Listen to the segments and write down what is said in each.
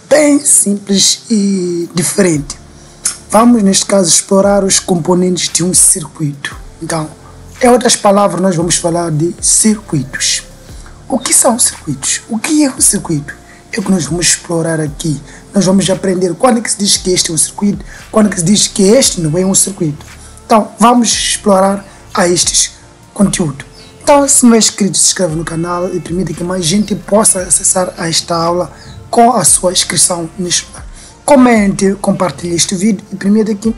Bem simples e diferente. Vamos, neste caso, explorar os componentes de um circuito. Então, em outras palavras, nós vamos falar de circuitos. O que são circuitos? O que é um circuito? É o que nós vamos explorar aqui. Nós vamos aprender quando é que se diz que este é um circuito, quando é que se diz que este não é um circuito. Então, vamos explorar a estes conteúdos. Então, se não é inscrito, se inscreva no canal e permita que mais gente possa acessar a esta aula com a sua inscrição neste lugar. Comente, compartilhe este vídeo e permita que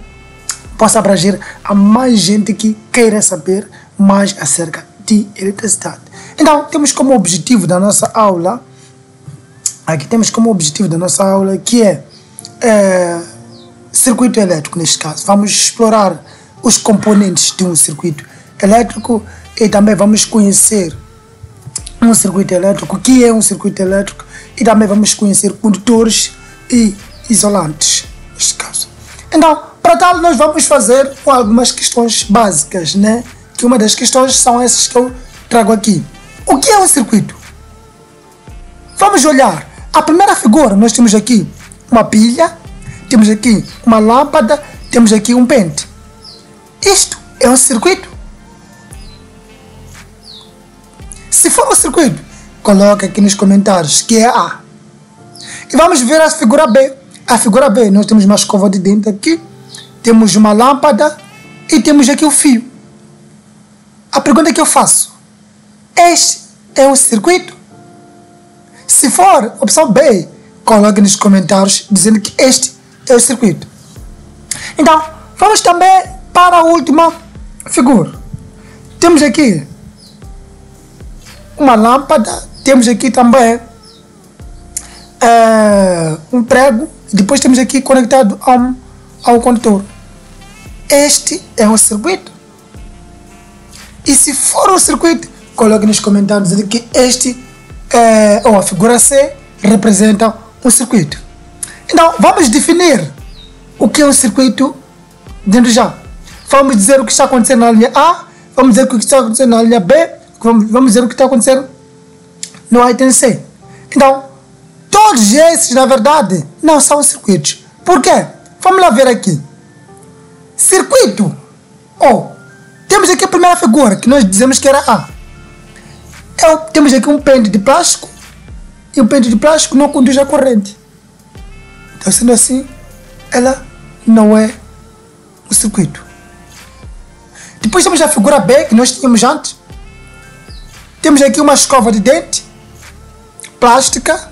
possa abranger a mais gente que queira saber mais acerca de eletricidade. Então, temos como objetivo da nossa aula, que é circuito elétrico, neste caso. Vamos explorar os componentes de um circuito elétrico e também vamos conhecer um circuito elétrico, o que é um circuito elétrico, e também vamos conhecer condutores e isolantes, neste caso. Então, para tal, nós vamos fazer com algumas questões básicas, né? Que uma das questões são essas que eu trago aqui. O que é um circuito? Vamos olhar. A primeira figura, nós temos aqui uma pilha, temos aqui uma lâmpada, temos aqui um pente. Isto é um circuito? Se for um circuito, coloca aqui nos comentários que é A. E vamos ver a figura B. A figura B, nós temos uma escova de dente aqui, temos uma lâmpada e temos aqui o fio. A pergunta que eu faço: este é um circuito? Se for opção B, coloque nos comentários dizendo que este é o circuito. Então, vamos também para a última figura. Temos aqui uma lâmpada, temos aqui também um prego, e depois temos aqui conectado a um condutor. Este é um circuito? E se for um circuito, coloque nos comentários dizendo que este ou a figura C representa um circuito. Então, vamos definir o que é um circuito dentro já. Vamos dizer o que está acontecendo na linha A, vamos dizer o que está acontecendo na linha B, vamos dizer o que está acontecendo no item C. Então, todos esses, na verdade, não são circuitos. Por quê? Vamos lá ver aqui. Circuito. Temos aqui a primeira figura, que nós dizemos que era A. Temos aqui um pente de plástico, e o pente de plástico não conduz a corrente. Então, sendo assim, ela não é um circuito. Depois temos a figura B, que nós tínhamos antes. Temos aqui uma escova de dente plástica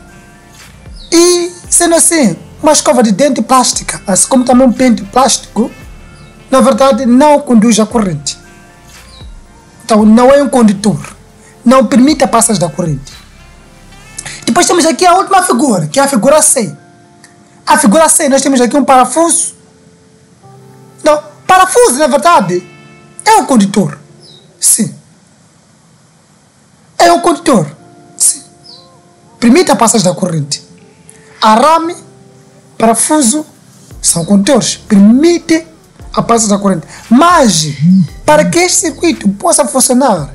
e, sendo assim, uma escova de dente plástica, assim como também um pente plástico, na verdade não conduz a corrente. Então não é um condutor, não permite a passagem da corrente. Depois temos aqui a última figura, que é a figura C. A figura C, nós temos aqui um parafuso. Não, parafuso, na verdade, é um condutor. Sim. É um condutor. Sim. Permite a passagem da corrente. Arame, parafuso, são condutores. Permite a passagem da corrente. Mas, para que este circuito possa funcionar,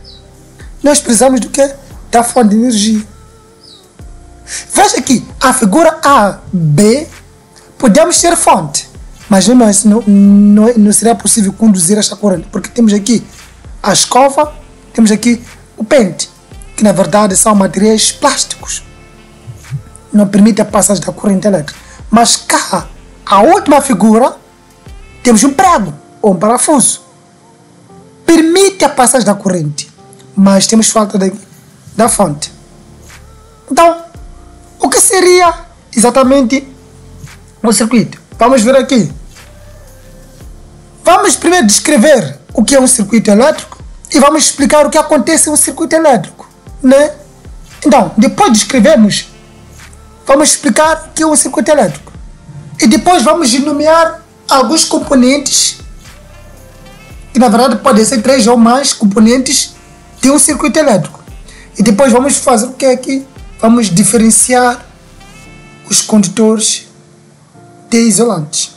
nós precisamos do quê? Da fonte de energia. Veja aqui, a figura A, B, podemos ter fonte, mas não será possível conduzir esta corrente, porque temos aqui a escova, temos aqui o pente, que na verdade são materiais plásticos. Não permite a passagem da corrente elétrica. Mas cá, a última figura, temos um prego ou um parafuso. Permite a passagem da corrente, mas temos falta da fonte. Então, o que seria exatamente um circuito? Vamos ver aqui. Vamos primeiro descrever o que é um circuito elétrico e vamos explicar o que acontece em um circuito elétrico, né? Então, depois de descrevermos, vamos explicar o que é um circuito elétrico. E depois vamos enumerar alguns componentes, que na verdade podem ser 3 ou mais componentes de um circuito elétrico. E depois vamos fazer o que é aqui? Vamos diferenciar os condutores de isolantes.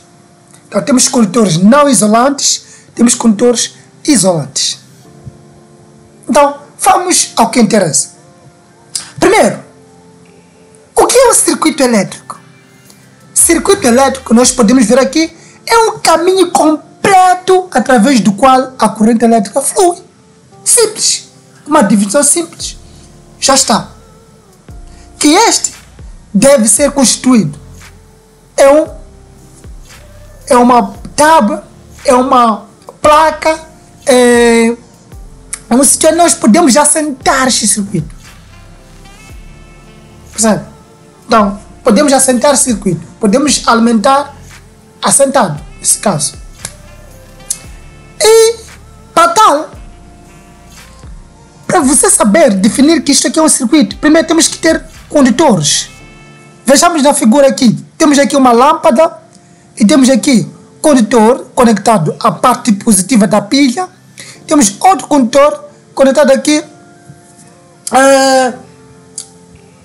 Então temos condutores não isolantes, temos condutores isolantes. Então, vamos ao que interessa. Primeiro, o que é um circuito elétrico? Circuito elétrico, nós podemos ver aqui, é um caminho completo através do qual a corrente elétrica flui. Simples. Uma divisão simples. Já está. Que este deve ser constituído. É uma tábua, é uma placa, é um sítio onde nós podemos assentar este circuito. Percebe? Então, podemos assentar circuito. Podemos alimentar assentado, nesse caso. E, para tal, para você saber definir que isto aqui é um circuito, primeiro temos que ter condutores. Vejamos na figura aqui. Temos aqui uma lâmpada e temos aqui condutor conectado à parte positiva da pilha. Temos outro condutor conectado aqui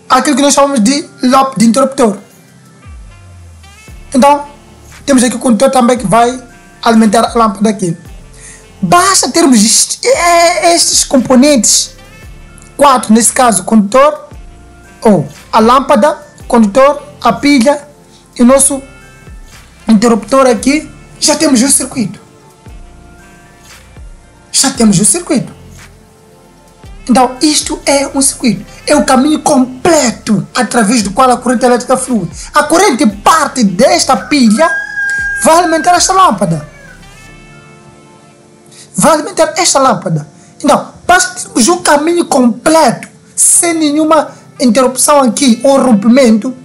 aquilo que nós chamamos de lobe de interruptor. Então, temos aqui o condutor também que vai alimentar a lâmpada aqui. Basta termos estes componentes, 4 nesse caso, condutor, ou a lâmpada, condutor, a pilha e o nosso interruptor aqui, já temos o circuito. Já temos o circuito. Então, isto é um circuito. É o caminho completo através do qual a corrente elétrica flui. A corrente parte desta pilha, vai alimentar esta lâmpada. Vai alimentar esta lâmpada. Então, basta termos um caminho completo, sem nenhuma interrupção aqui ou rompimento,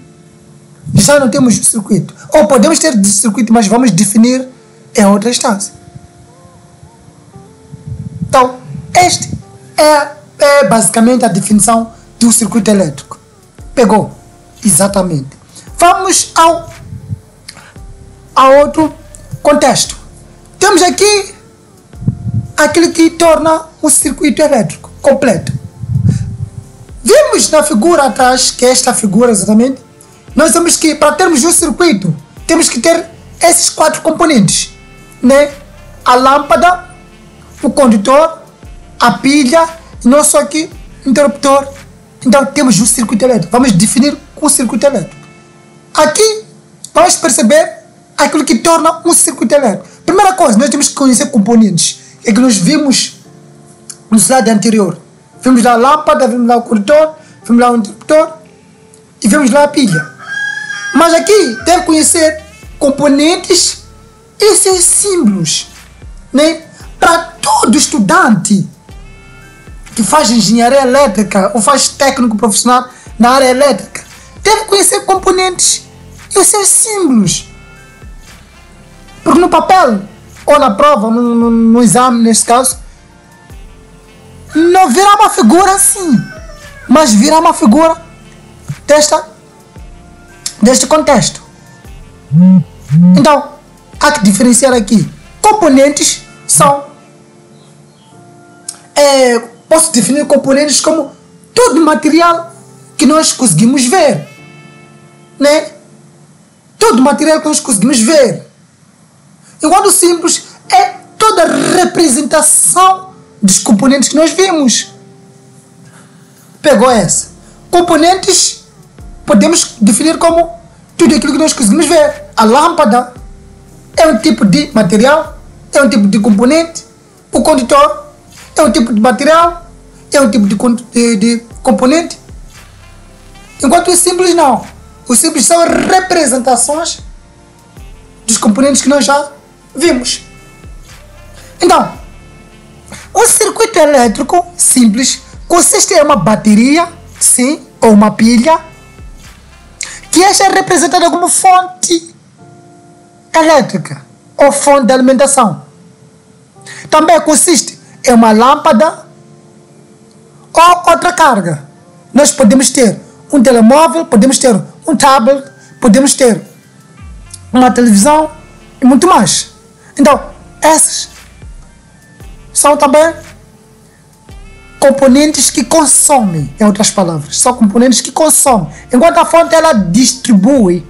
já não temos o circuito. Ou podemos ter o circuito, mas vamos definir em outra instância. Então, este é basicamente a definição do circuito elétrico. Pegou? Exatamente. Vamos a outro contexto. Temos aqui aquilo que torna o circuito elétrico completo. Vimos na figura atrás, que é esta figura exatamente, nós temos que, para termos um circuito, temos que ter esses 4 componentes, né? A lâmpada, o condutor, a pilha, e nosso aqui, interruptor. Então temos o circuito elétrico. Vamos definir o circuito elétrico. Aqui, vamos perceber aquilo que torna um circuito elétrico. Primeira coisa, nós temos que conhecer componentes. É que nós vimos no slide anterior. Vimos lá a lâmpada, vimos lá o condutor, vimos lá o interruptor e vimos lá a pilha. Mas aqui deve conhecer componentes e seus símbolos, né? Para todo estudante que faz engenharia elétrica ou faz técnico profissional na área elétrica, deve conhecer componentes e os seus símbolos. Porque no papel, ou na prova, no exame neste caso, não virá uma figura assim, mas virá uma figura deste contexto. Então, há que diferenciar aqui. Componentes são... posso definir componentes como todo material que nós conseguimos ver, né? Todo material que nós conseguimos ver. Enquanto simples é toda a representação dos componentes que nós vimos. Pegou essa? Componentes podemos definir como tudo aquilo que nós conseguimos ver. A lâmpada é um tipo de material, é um tipo de componente. O condutor é um tipo de material, é um tipo de componente. Enquanto os simples não. Os simples são representações dos componentes que nós já vimos. Então, um circuito elétrico simples consiste em uma bateria, sim, ou uma pilha, que esta é representada como fonte elétrica ou fonte de alimentação. Também consiste em uma lâmpada ou outra carga. Nós podemos ter um telemóvel, podemos ter um tablet, podemos ter uma televisão e muito mais. Então, esses são também componentes que consomem, em outras palavras, são componentes que consomem. Enquanto a fonte ela distribui,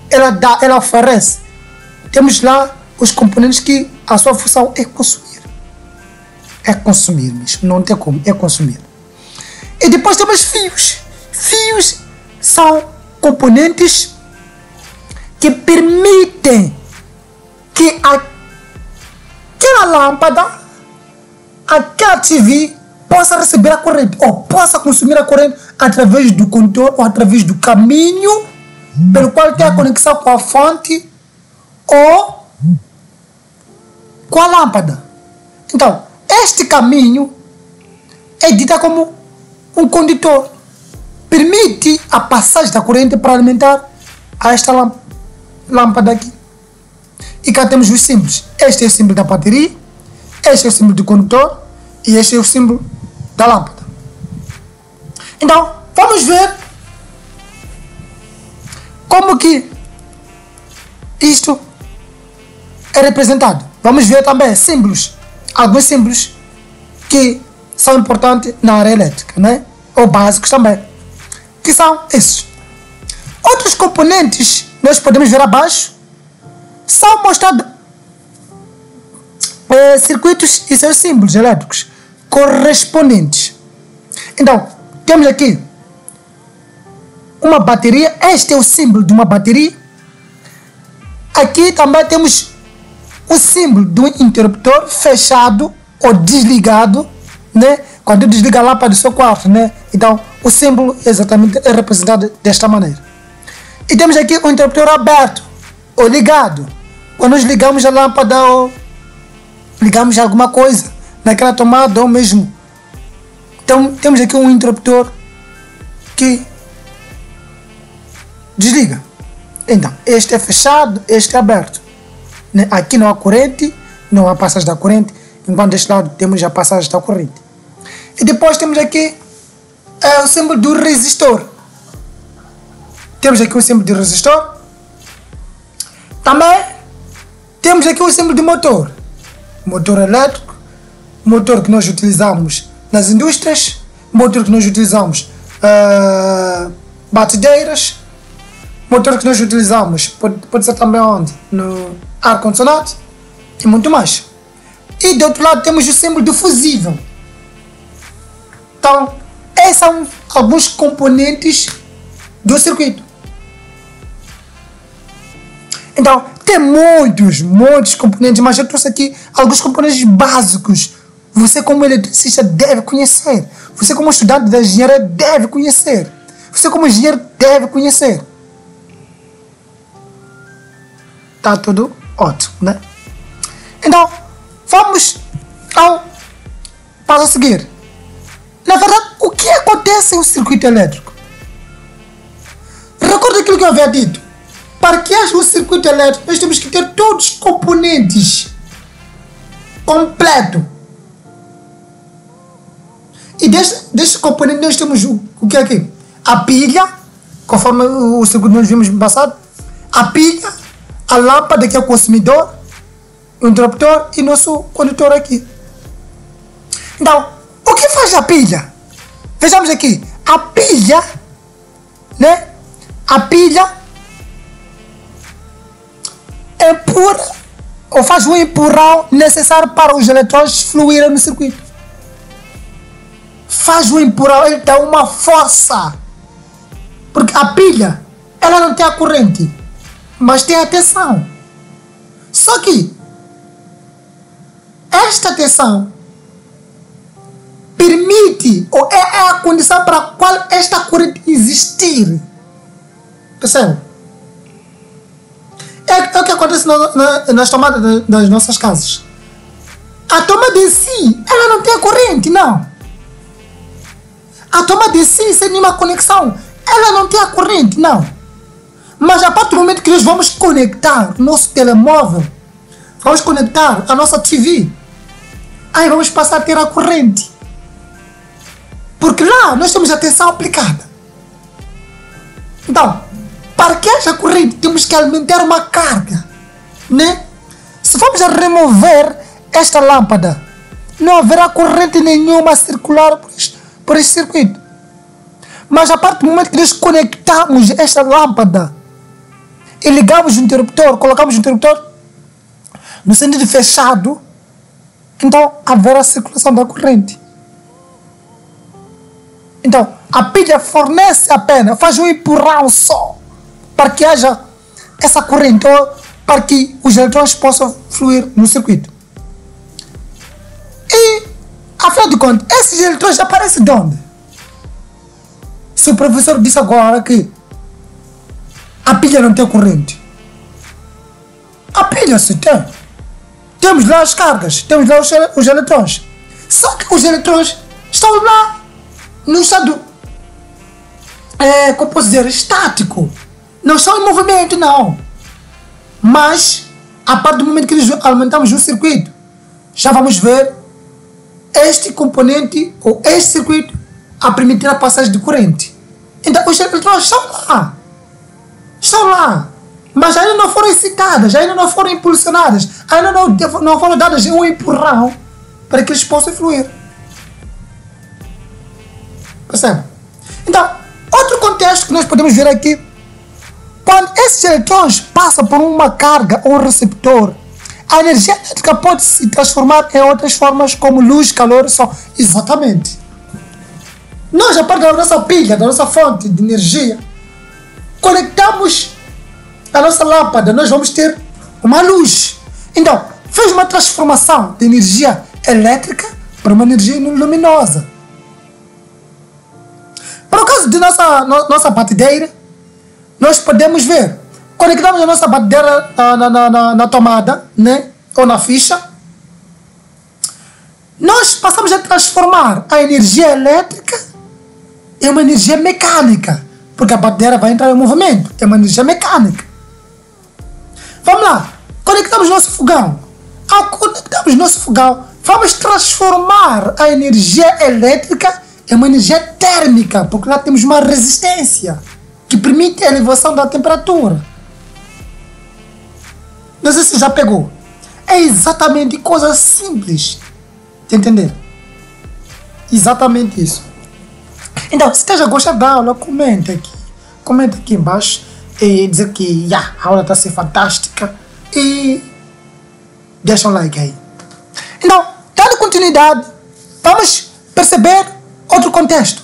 ela dá, ela oferece. Temos lá os componentes que a sua função é consumir. É consumir mesmo, não tem como, é consumir. E depois temos fios. fios são componentes que permitem que aquela lâmpada, aquela TV possa receber a corrente ou possa consumir a corrente através do condutor ou através do caminho pelo qual tem a conexão com a fonte ou com a lâmpada. Então, este caminho é dito como um condutor. Permite a passagem da corrente para alimentar a esta lâmpada aqui. E cá temos os símbolos. Este é o símbolo da bateria, este é o símbolo do condutor e este é o símbolo da lâmpada. Então, vamos ver como que isto é representado. Vamos ver também símbolos, alguns símbolos que são importantes na área elétrica, né? Ou básicos também, que são esses. Outros componentes, nós podemos ver abaixo, são mostrados circuitos e seus símbolos elétricos correspondentes. Então, temos aqui uma bateria. Este é o símbolo de uma bateria. Aqui também temos o símbolo do interruptor fechado ou desligado, né? Quando desliga a lâmpada do seu quarto, né? Então, o símbolo exatamente é representado desta maneira. E temos aqui o interruptor aberto ou ligado. Quando nós ligamos a lâmpada ou ligamos alguma coisa naquela tomada ou mesmo. Então, temos aqui um interruptor que desliga. Então, este é fechado, este é aberto. Aqui não há corrente, não há passagem da corrente, enquanto deste lado temos a passagem da corrente. E depois temos aqui o símbolo do resistor. Temos aqui o símbolo do resistor. Também temos aqui o símbolo do motor. Motor elétrico, motor que nós utilizamos nas indústrias, motor que nós utilizamos batideiras, motor que nós utilizamos, pode ser também onde? No ar-condicionado e muito mais. E do outro lado temos o símbolo do fusível. Então, esses são alguns componentes do circuito. Então, tem muitos componentes, mas eu trouxe aqui alguns componentes básicos. Você como eletricista deve conhecer. Você como estudante da engenharia deve conhecer. Você como engenheiro deve conhecer. Tá tudo ótimo, né? Então, vamos ao passo a seguir. Na verdade, o que acontece em um circuito elétrico? Recorda aquilo que eu havia dito. Para que haja um circuito elétrico, nós temos que ter todos os componentes completos. E destes componentes nós temos o que é aqui? A pilha, conforme o circuito que nós vimos no passado. A pilha, a lâmpada que é o consumidor, o interruptor e nosso condutor aqui. Então, o que faz a pilha? Vejamos aqui. A pilha, né? A pilha empurra ou faz o empurrão necessário para os eletrões fluírem no circuito. Faz o empurrão, ele dá uma força. Porque a pilha, ela não tem a corrente, mas tem a tensão. Só que esta tensão permite, ou é a condição para a qual esta corrente existir. Percebe? É o que acontece nas tomadas das nossas casas. A tomada em si, ela não tem a corrente, não. A tomada em si, sem nenhuma conexão, ela não tem a corrente, não. Mas a partir do momento que nós vamos conectar o nosso telemóvel, vamos conectar a nossa TV, aí vamos passar a ter a corrente. Porque lá nós temos a tensão aplicada. Então, para que haja corrente, temos que alimentar uma carga, né? Se formos a remover esta lâmpada, não haverá corrente nenhuma a circular por este circuito. Mas a partir do momento que nós conectamos esta lâmpada e ligamos o interruptor, colocamos o interruptor no sentido fechado, então haverá circulação da corrente. Então, a pilha fornece apenas, faz um empurrão só, para que haja essa corrente, ou para que os eletrões possam fluir no circuito. E, afinal de contas, esses eletrões aparecem de onde? Se o professor disse agora que a pilha não tem corrente, a pilha se tem. Temos lá as cargas, temos lá os eletrões. Só que os eletrões estão lá no estado, como posso dizer, estático. Não estão em movimento, não. Mas, a partir do momento que nós aumentamos o circuito, já vamos ver este componente, ou este circuito, a permitir a passagem de corrente. Então, os eletrões estão lá. Estão lá. Mas ainda não foram excitadas, ainda não foram impulsionadas, ainda não foram dadas um empurrão para que eles possam fluir. Percebe? Então, outro contexto que nós podemos ver aqui, quando esses eletrões passam por uma carga ou um receptor, a energia elétrica pode se transformar em outras formas como luz, calor, som. Exatamente. Nós, a partir da nossa pilha, da nossa fonte de energia, conectamos a nossa lâmpada, nós vamos ter uma luz. Então, fez uma transformação de energia elétrica para uma energia luminosa. Para o caso de nossa batedeira, nós podemos ver, conectamos a nossa batedeira na tomada, né, ou na ficha, nós passamos a transformar a energia elétrica em uma energia mecânica, porque a batedeira vai entrar em movimento, é uma energia mecânica. Vamos lá, conectamos nosso fogão. Ao conectarmos nosso fogão, vamos transformar a energia elétrica em uma energia térmica, porque lá temos uma resistência que permite a elevação da temperatura. Não sei se já pegou. É exatamente coisa simples de entender. Exatamente isso. Então, se esteja gostando da aula, comenta aqui embaixo e dizer que a aula está a ser fantástica e deixa um like aí. Então, dando continuidade, vamos perceber outro contexto.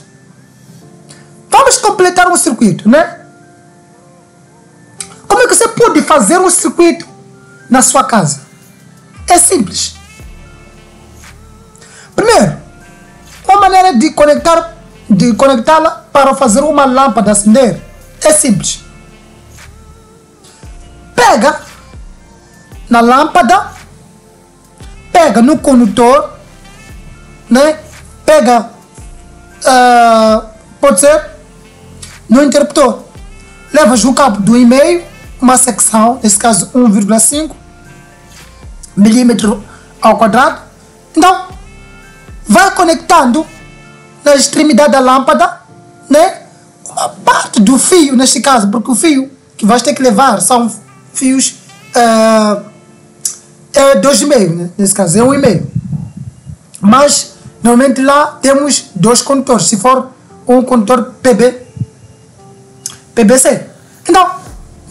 Vamos completar um circuito, né? Como é que você pode fazer um circuito na sua casa? É simples. Primeiro, uma maneira de conectá-la para fazer uma lâmpada acender é simples. Pega na lâmpada, pega no condutor, né? Pega, pode ser, no interruptor. Levas um cabo do 1,5, uma secção, nesse caso 1,5 milímetro ao quadrado. Então, vai conectando na extremidade da lâmpada, né? Uma parte do fio, neste caso, porque o fio que vais ter que levar são fios 2,5, né? Nesse caso é 1,5. Mas normalmente lá temos dois condutores, se for um condutor PVC. Então,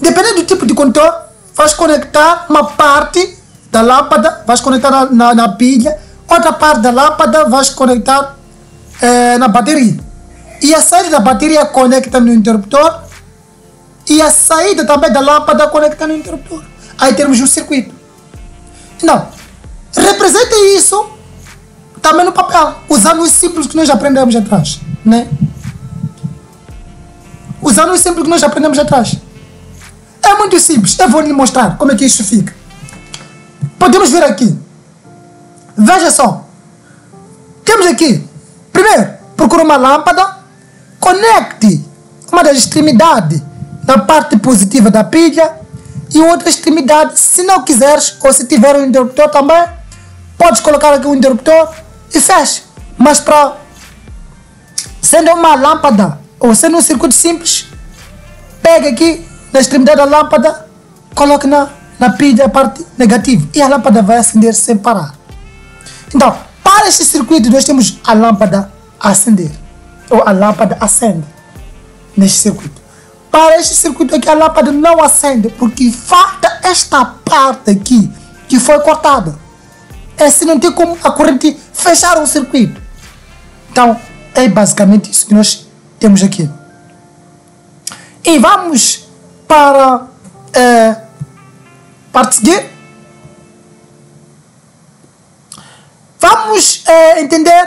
dependendo do tipo de condutor, vais conectar uma parte da lâmpada, vais conectar na pilha, outra parte da lâmpada vais conectar na bateria. E a saída da bateria conecta no interruptor e a saída também da lâmpada conecta no interruptor. Aí temos um circuito. Então, representa isso também no papel, usando os símbolos que nós aprendemos atrás, né? Usando os símbolos que nós aprendemos atrás. É muito simples, eu vou lhe mostrar como é que isso fica. Podemos ver aqui. Veja só. Temos aqui, primeiro, procura uma lâmpada, conecte uma das extremidades na parte positiva da pilha e outra extremidade, se não quiseres, ou se tiver um interruptor também, podes colocar aqui um interruptor e fecha. Mas para sendo uma lâmpada ou sendo um circuito simples, pega aqui na extremidade da lâmpada, coloque na pilha a parte negativa e a lâmpada vai acender sem parar. Então, para este circuito nós temos a lâmpada a acender, ou a lâmpada acende neste circuito. Para este circuito aqui a lâmpada não acende porque falta esta parte aqui que foi cortada. Assim não tem como a corrente fechar o circuito. Então, É basicamente isso que nós temos aqui. E vamos para a parte seguinte. Vamos entender